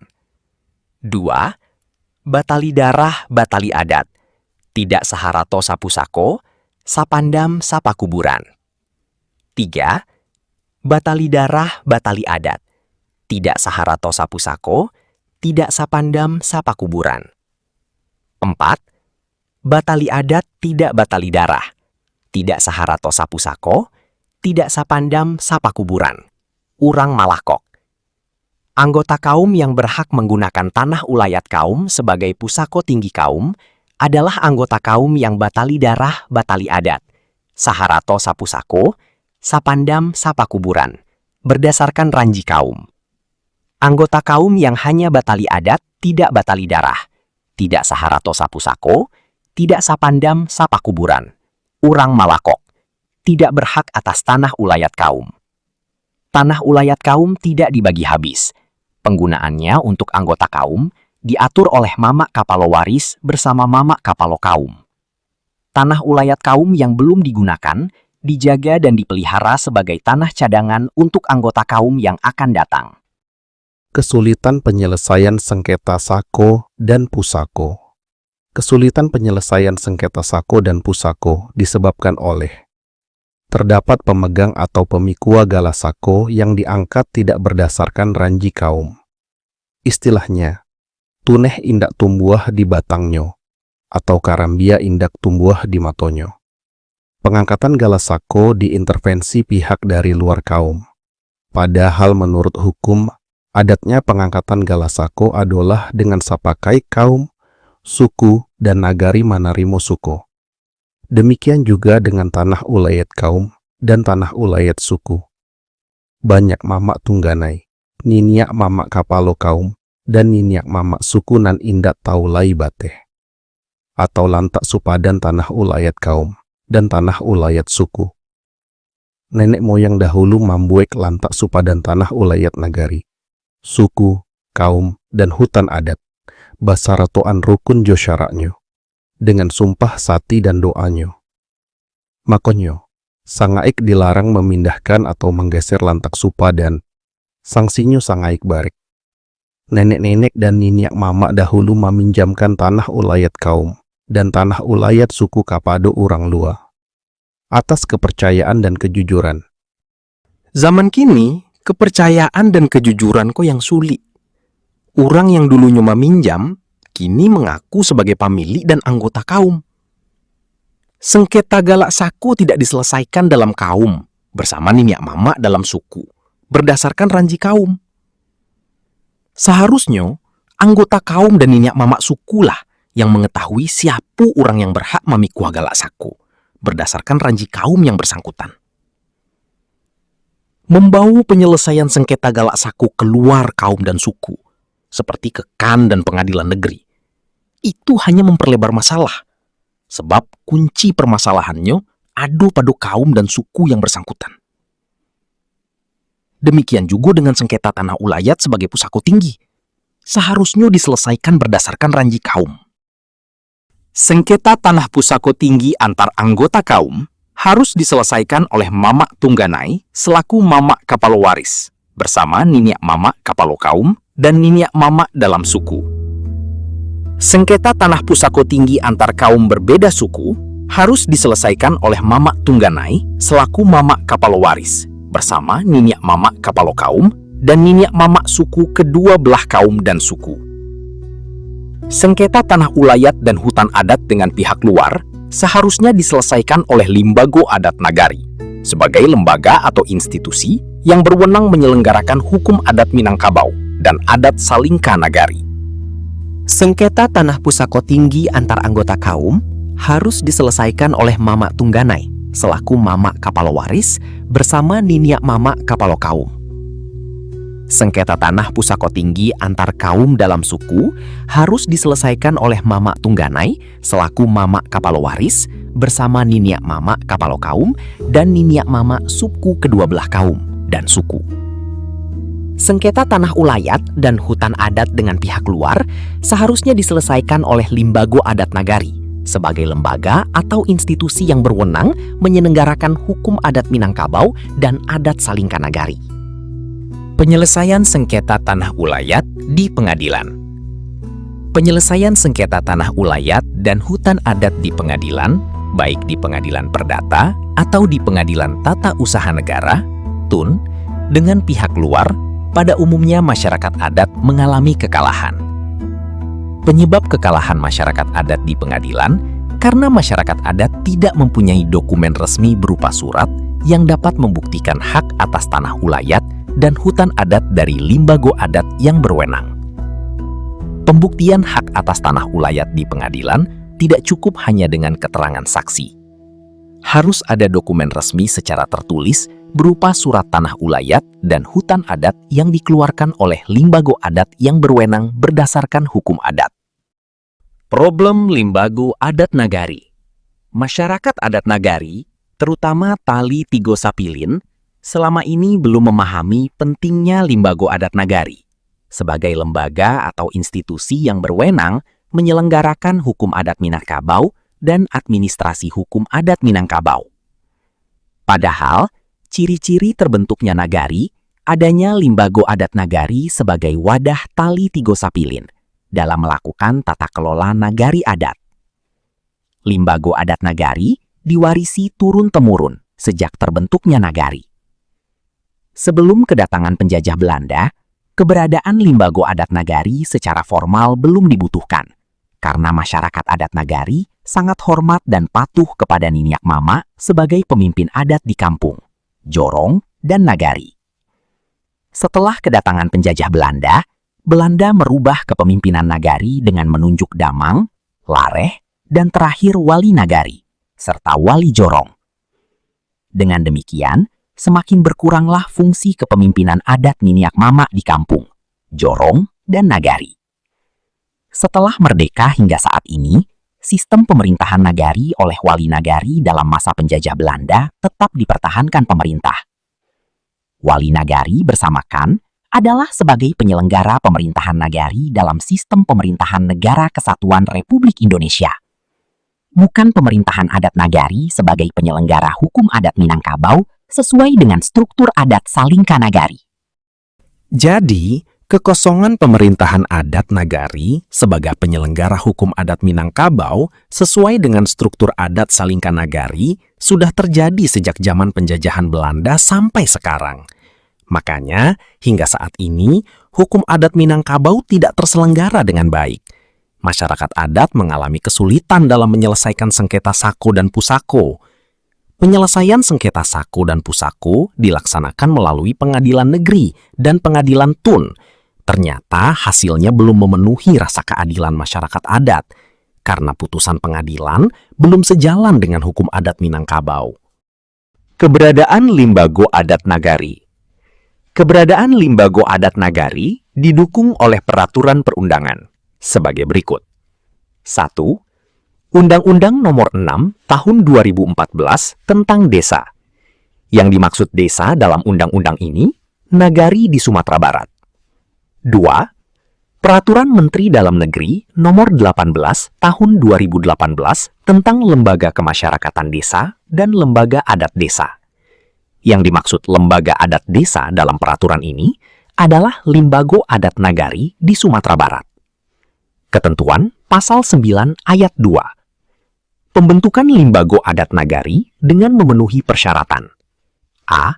2. Batali darah batali adat, Tidak Saharato sapusako, Sapandam sapakuburan. 3. Batali darah batali adat, Tidak Saharato sapusako, Tidak Sapandam sapakuburan. 4. Batali adat tidak batali darah, Tidak Saharato sapusako, Tidak Sapandam sapakuburan. Urang Malakok. Anggota kaum yang berhak menggunakan tanah ulayat kaum sebagai pusako tinggi kaum adalah anggota kaum yang batali darah batali adat, Saharato sapusako, Sapandam sapakuburan, berdasarkan ranji kaum. Anggota kaum yang hanya batali adat, tidak batali darah, Tidak Saharato sapusako, Tidak Sapandam sapakuburan, Urang Malakok, tidak berhak atas tanah ulayat kaum. Tanah ulayat kaum tidak dibagi habis. Penggunaannya untuk anggota kaum diatur oleh Mamak Kapalo Waris bersama Mamak Kapalo Kaum. Tanah ulayat kaum yang belum digunakan dijaga dan dipelihara sebagai tanah cadangan untuk anggota kaum yang akan datang. Kesulitan penyelesaian sengketa sako dan pusako. Kesulitan penyelesaian sengketa sako dan pusako disebabkan oleh terdapat pemegang atau pemikua galasako yang diangkat tidak berdasarkan ranji kaum. Istilahnya, tuneh indak tumbuh di batangnya, atau karambia indak tumbuh di matonyo. Pengangkatan galasako diintervensi pihak dari luar kaum. Padahal menurut hukum, adatnya pengangkatan galasako adalah dengan sapakai kaum, suku, dan nagari manarimo suko. Demikian juga dengan tanah ulayat kaum dan tanah ulayat suku. Banyak Mamak Tungganai, Niniak Mamak Kapalo Kaum, dan Niniak Mamak suku nan indak taulai bateh. Atau lantak supadan tanah ulayat kaum dan tanah ulayat suku. Nenek moyang dahulu membuat lantak supadan tanah ulayat nagari, suku, kaum, dan hutan adat, basaratoan rukun josyaraknyo, dengan sumpah sati dan doanyo. Makonyo, sangaik dilarang memindahkan atau menggeser lantak supadan, sangsinyo sangaik barik. Nenek-nenek dan niniak mamak dahulu meminjamkan tanah ulayat kaum dan tanah ulayat suku kapado urang lua, atas kepercayaan dan kejujuran. Zaman kini, kepercayaan dan kejujuran kok yang sulit. Orang yang dulunya meminjam, kini mengaku sebagai pemilik dan anggota kaum. Sengketa galak saku tidak diselesaikan dalam kaum, bersama niniak mamak dalam suku, berdasarkan ranji kaum. Seharusnya, anggota kaum dan niniak mamak sukulah yang mengetahui siapa orang yang berhak memikuah galak saku, berdasarkan ranji kaum yang bersangkutan. Membawa penyelesaian sengketa galak saku keluar kaum dan suku, seperti ke KAN dan pengadilan negeri, itu hanya memperlebar masalah, sebab kunci permasalahannya adu pada kaum dan suku yang bersangkutan. Demikian juga dengan sengketa tanah ulayat sebagai pusako tinggi. Seharusnya diselesaikan berdasarkan ranji kaum. Sengketa tanah pusako tinggi antar anggota kaum harus diselesaikan oleh Mamak Tungganai selaku Mamak Kapalo Waris bersama Niniak Mamak Kapalo Kaum dan Niniak Mamak dalam suku. Sengketa tanah pusako tinggi antar kaum berbeda suku harus diselesaikan oleh Mamak Tungganai selaku Mamak Kapalo Waris bersama Niniak Mamak Kapalo Kaum dan Niniak Mamak suku kedua belah kaum dan suku. Sengketa tanah ulayat dan hutan adat dengan pihak luar seharusnya diselesaikan oleh Limbago Adat Nagari sebagai lembaga atau institusi yang berwenang menyelenggarakan hukum adat Minangkabau dan adat Salingka Nagari. Sengketa tanah pusako tinggi antar anggota kaum harus diselesaikan oleh Mamak Tungganai selaku Mamak Kapalo Waris bersama Niniak Mamak Kapalo Kaum. Sengketa tanah pusako tinggi antar kaum dalam suku harus diselesaikan oleh Mamak Tungganai selaku Mamak Kapalo Waris bersama Niniak Mamak Kapalo Kaum dan Niniak Mamak suku kedua belah kaum dan suku. Sengketa tanah ulayat dan hutan adat dengan pihak luar seharusnya diselesaikan oleh Limbago Adat Nagari sebagai lembaga atau institusi yang berwenang menyelenggarakan hukum adat Minangkabau dan adat Salingka Nagari. Penyelesaian sengketa tanah ulayat di pengadilan. Penyelesaian sengketa tanah ulayat dan hutan adat di pengadilan, baik di pengadilan perdata atau di pengadilan tata usaha negara, TUN, dengan pihak luar, pada umumnya masyarakat adat mengalami kekalahan. Penyebab kekalahan masyarakat adat di pengadilan karena masyarakat adat tidak mempunyai dokumen resmi berupa surat yang dapat membuktikan hak atas tanah ulayat dan hutan adat dari limbago adat yang berwenang. Pembuktian hak atas tanah ulayat di pengadilan tidak cukup hanya dengan keterangan saksi. Harus ada dokumen resmi secara tertulis berupa surat tanah ulayat dan hutan adat yang dikeluarkan oleh limbago adat yang berwenang berdasarkan hukum adat. Problem limbago adat nagari. Masyarakat adat nagari, terutama Tali Tigo Sapilin, selama ini belum memahami pentingnya Limbago Adat Nagari sebagai lembaga atau institusi yang berwenang menyelenggarakan hukum adat Minangkabau dan administrasi hukum adat Minangkabau. Padahal, ciri-ciri terbentuknya nagari adanya Limbago Adat Nagari sebagai wadah Tali Tigo Sapilin dalam melakukan tata kelola nagari adat. Limbago Adat Nagari diwarisi turun-temurun sejak terbentuknya nagari. Sebelum kedatangan penjajah Belanda, keberadaan Limbago Adat Nagari secara formal belum dibutuhkan, karena masyarakat adat Nagari sangat hormat dan patuh kepada Niniak Mama sebagai pemimpin adat di kampung, Jorong, dan Nagari. Setelah kedatangan penjajah Belanda, Belanda merubah kepemimpinan Nagari dengan menunjuk Damang, Lareh, dan terakhir Wali Nagari, serta Wali Jorong. Dengan demikian, semakin berkuranglah fungsi kepemimpinan adat Niniak Mama di kampung, Jorong, dan Nagari. Setelah merdeka hingga saat ini, sistem pemerintahan Nagari oleh Wali Nagari dalam masa penjajah Belanda tetap dipertahankan pemerintah. Wali Nagari bersama Kan adalah sebagai penyelenggara pemerintahan Nagari dalam sistem pemerintahan Negara Kesatuan Republik Indonesia. Bukan pemerintahan adat Nagari sebagai penyelenggara hukum adat Minangkabau sesuai dengan struktur adat Salingka Nagari. Jadi, kekosongan pemerintahan adat Nagari sebagai penyelenggara hukum adat Minangkabau sesuai dengan struktur adat Salingka Nagari sudah terjadi sejak zaman penjajahan Belanda sampai sekarang. Makanya, hingga saat ini, hukum adat Minangkabau tidak terselenggara dengan baik. Masyarakat adat mengalami kesulitan dalam menyelesaikan sengketa sako dan pusako. Penyelesaian sengketa sako dan pusako dilaksanakan melalui pengadilan negeri dan pengadilan TUN. Ternyata hasilnya belum memenuhi rasa keadilan masyarakat adat, karena putusan pengadilan belum sejalan dengan hukum adat Minangkabau. Keberadaan Limbago Adat Nagari. Keberadaan Limbago Adat Nagari didukung oleh peraturan perundangan sebagai berikut. 1. Undang-Undang Nomor 6 Tahun 2014 tentang Desa. Yang dimaksud desa dalam undang-undang ini, nagari di Sumatera Barat. 2. Peraturan Menteri Dalam Negeri Nomor 18 Tahun 2018 tentang Lembaga Kemasyarakatan Desa dan Lembaga Adat Desa. Yang dimaksud lembaga adat desa dalam peraturan ini adalah Limbago Adat Nagari di Sumatera Barat. Ketentuan Pasal 9 Ayat 2. Pembentukan Limbago Adat Nagari dengan memenuhi persyaratan. A.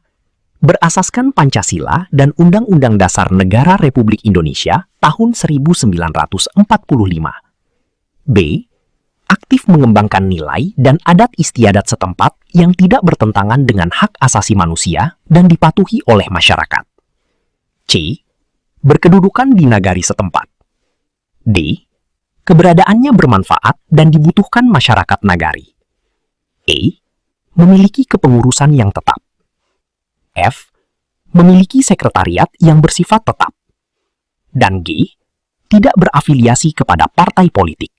Berasaskan Pancasila dan Undang-Undang Dasar Negara Republik Indonesia tahun 1945. B. Aktif mengembangkan nilai dan adat istiadat setempat yang tidak bertentangan dengan hak asasi manusia dan dipatuhi oleh masyarakat. C. Berkedudukan di nagari setempat. D. Keberadaannya bermanfaat dan dibutuhkan masyarakat nagari. E. Memiliki kepengurusan yang tetap. F. Memiliki sekretariat yang bersifat tetap. Dan G. Tidak berafiliasi kepada partai politik.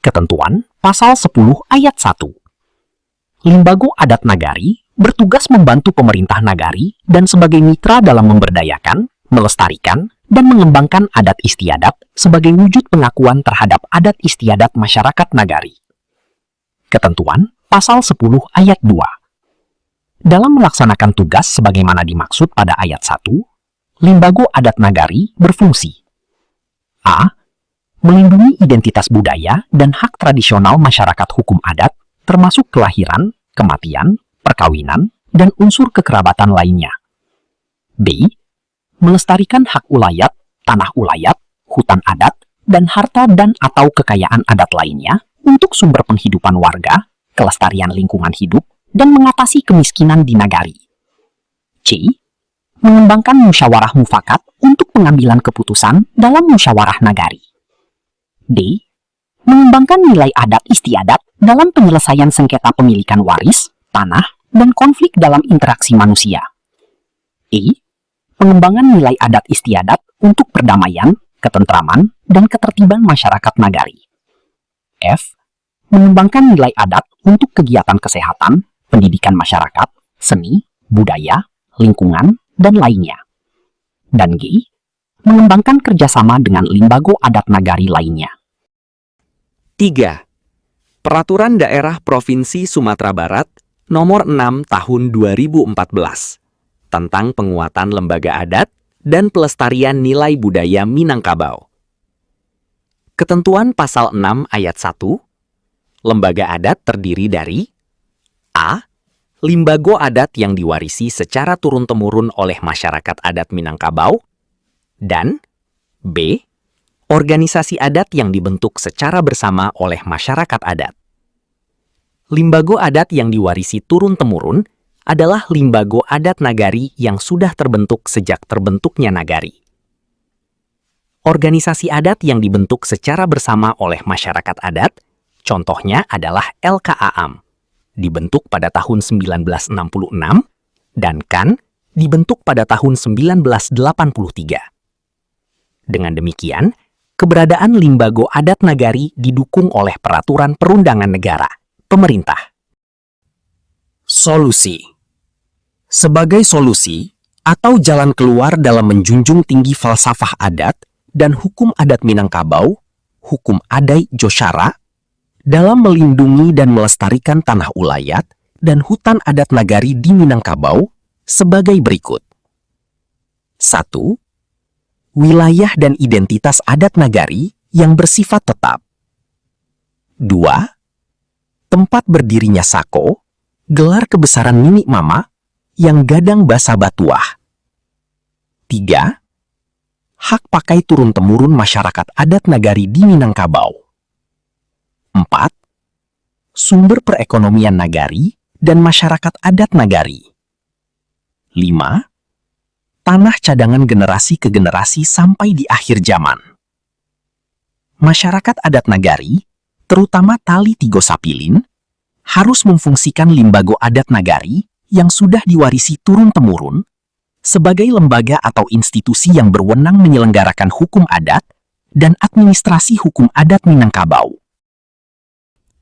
Ketentuan Pasal 10 Ayat 1. Limbago Adat Nagari bertugas membantu pemerintah nagari dan sebagai mitra dalam memberdayakan, melestarikan, dan mengembangkan adat istiadat sebagai wujud pengakuan terhadap adat istiadat masyarakat nagari. Ketentuan Pasal 10 Ayat 2. Dalam melaksanakan tugas sebagaimana dimaksud pada Ayat 1, Limbago Adat Nagari berfungsi A. Melindungi identitas budaya dan hak tradisional masyarakat hukum adat, termasuk kelahiran, kematian, perkawinan, dan unsur kekerabatan lainnya. B. Melestarikan hak ulayat, tanah ulayat, hutan adat, dan harta dan atau kekayaan adat lainnya untuk sumber penghidupan warga, kelestarian lingkungan hidup, dan mengatasi kemiskinan di nagari. C. Mengembangkan musyawarah mufakat untuk pengambilan keputusan dalam musyawarah nagari. D. Mengembangkan nilai adat istiadat dalam penyelesaian sengketa pemilikan waris, tanah, dan konflik dalam interaksi manusia. E. Pengembangan nilai adat istiadat untuk perdamaian, ketentraman, dan ketertiban masyarakat nagari. F. Mengembangkan nilai adat untuk kegiatan kesehatan, pendidikan masyarakat, seni, budaya, lingkungan, dan lainnya. Dan G. Mengembangkan kerjasama dengan limbago adat nagari lainnya. 3. Peraturan Daerah Provinsi Sumatera Barat Nomor 6 Tahun 2014 tentang penguatan lembaga adat dan pelestarian nilai budaya Minangkabau. Ketentuan Pasal 6 Ayat 1. Lembaga adat terdiri dari A. Limbago adat yang diwarisi secara turun-temurun oleh masyarakat adat Minangkabau, dan B. Organisasi adat yang dibentuk secara bersama oleh masyarakat adat. Limbago adat yang diwarisi turun-temurun adalah limbago adat nagari yang sudah terbentuk sejak terbentuknya nagari. Organisasi adat yang dibentuk secara bersama oleh masyarakat adat, contohnya adalah LKAAM, dibentuk pada tahun 1966, dan KAN, dibentuk pada tahun 1983. Dengan demikian, keberadaan limbago adat nagari didukung oleh peraturan perundangan negara, pemerintah. Solusi. Sebagai solusi atau jalan keluar dalam menjunjung tinggi falsafah adat dan hukum adat Minangkabau, hukum Adai Josyara, dalam melindungi dan melestarikan tanah ulayat dan hutan adat nagari di Minangkabau sebagai berikut. 1. Wilayah dan identitas adat nagari yang bersifat tetap. 2. Tempat berdirinya Sako, gelar kebesaran Nini Mama, yang gadang basa batuah. 3. Hak pakai turun-temurun masyarakat adat nagari di Minangkabau. 4. Sumber perekonomian nagari dan masyarakat adat nagari. 5. Tanah cadangan generasi ke generasi sampai di akhir zaman. Masyarakat adat nagari, terutama Tali Tigo Sapilin, harus memfungsikan limbago adat nagari yang sudah diwarisi turun-temurun sebagai lembaga atau institusi yang berwenang menyelenggarakan hukum adat dan administrasi hukum adat Minangkabau.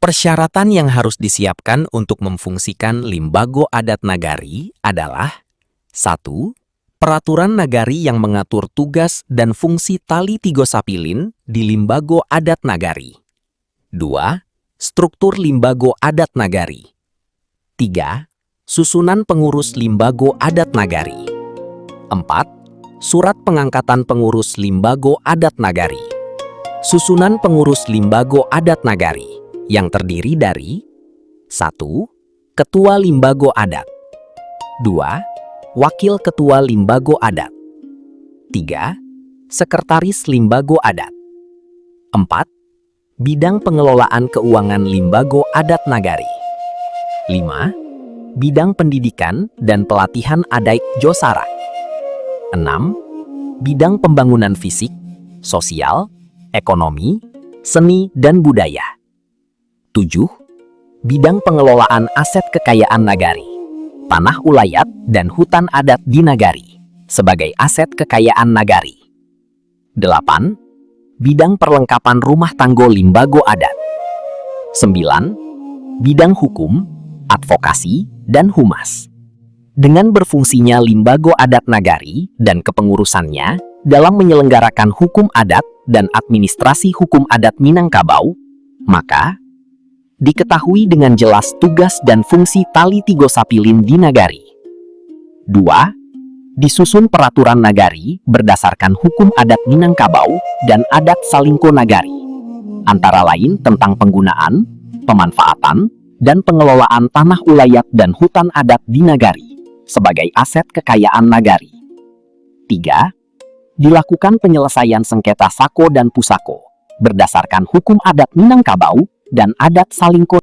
Persyaratan yang harus disiapkan untuk memfungsikan Limbago Adat Nagari adalah 1. Peraturan Nagari yang mengatur tugas dan fungsi Tali Tigo Sapilin di Limbago Adat Nagari. 2. Struktur Limbago Adat Nagari. 3. Susunan pengurus Limbago Adat Nagari. 4. Surat pengangkatan pengurus Limbago Adat Nagari. Susunan pengurus Limbago Adat Nagari yang terdiri dari 1. Ketua Limbago Adat. 2. Wakil Ketua Limbago Adat. 3. Sekretaris Limbago Adat. 4. Bidang pengelolaan keuangan Limbago Adat Nagari. 5. Bidang pendidikan dan pelatihan Adaik Josara. 6. Bidang pembangunan fisik, sosial, ekonomi, seni dan budaya. 7. Bidang pengelolaan aset kekayaan nagari, tanah ulayat dan hutan adat di nagari sebagai aset kekayaan nagari. 8. Bidang perlengkapan rumah tanggo Limbago Adat. 9. Bidang hukum, advokasi, dan humas. Dengan berfungsinya Limbago Adat Nagari dan kepengurusannya dalam menyelenggarakan hukum adat dan administrasi hukum adat Minangkabau, maka diketahui dengan jelas tugas dan fungsi Tali Tigo Sapilin di nagari. 2. Disusun peraturan nagari berdasarkan hukum adat Minangkabau dan adat Salingko Nagari, antara lain tentang penggunaan, pemanfaatan, dan pengelolaan tanah ulayat dan hutan adat di nagari sebagai aset kekayaan nagari. 3. Dilakukan penyelesaian sengketa sako dan pusako berdasarkan hukum adat Minangkabau dan adat Salingko.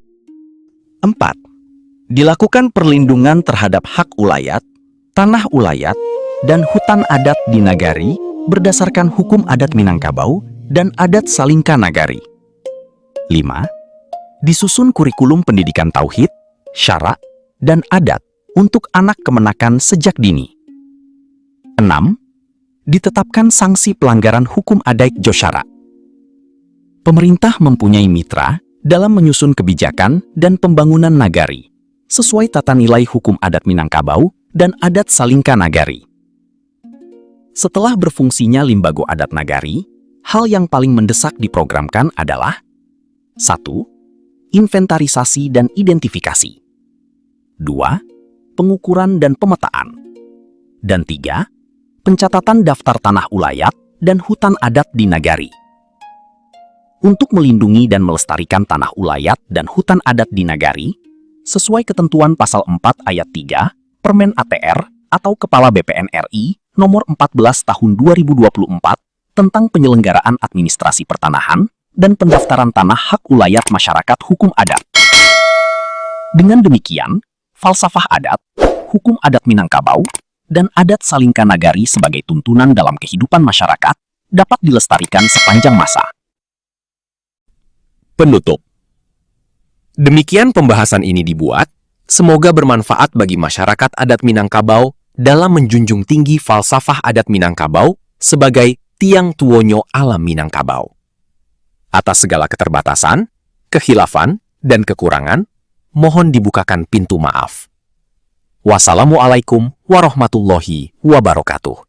4. Dilakukan perlindungan terhadap hak ulayat, tanah ulayat, dan hutan adat di nagari berdasarkan hukum adat Minangkabau dan adat Salingka Nagari. 5. Disusun kurikulum pendidikan tauhid, syara, dan adat untuk anak kemenakan sejak dini. 6. Ditetapkan sanksi pelanggaran hukum Adaik Josara. Pemerintah mempunyai mitra dalam menyusun kebijakan dan pembangunan nagari sesuai tata nilai hukum adat Minangkabau dan adat Salingka Nagari. Setelah berfungsinya Limbago Adat Nagari, hal yang paling mendesak diprogramkan adalah 1. Inventarisasi dan identifikasi. 2. Pengukuran dan pemetaan. Dan 3. Pencatatan daftar tanah ulayat dan hutan adat di nagari. Untuk melindungi dan melestarikan tanah ulayat dan hutan adat di nagari, sesuai ketentuan Pasal 4 Ayat 3, Permen ATR atau Kepala BPN RI Nomor 14 Tahun 2024 tentang penyelenggaraan administrasi pertanahan dan pendaftaran tanah hak ulayat masyarakat hukum adat. Dengan demikian, falsafah adat, hukum adat Minangkabau, dan adat Salingka Nagari sebagai tuntunan dalam kehidupan masyarakat dapat dilestarikan sepanjang masa. Penutup. Demikian pembahasan ini dibuat, semoga bermanfaat bagi masyarakat adat Minangkabau dalam menjunjung tinggi falsafah adat Minangkabau sebagai tiang tuonyo alam Minangkabau. Atas segala keterbatasan, kehilafan, dan kekurangan, mohon dibukakan pintu maaf. Wassalamualaikum warahmatullahi wabarakatuh.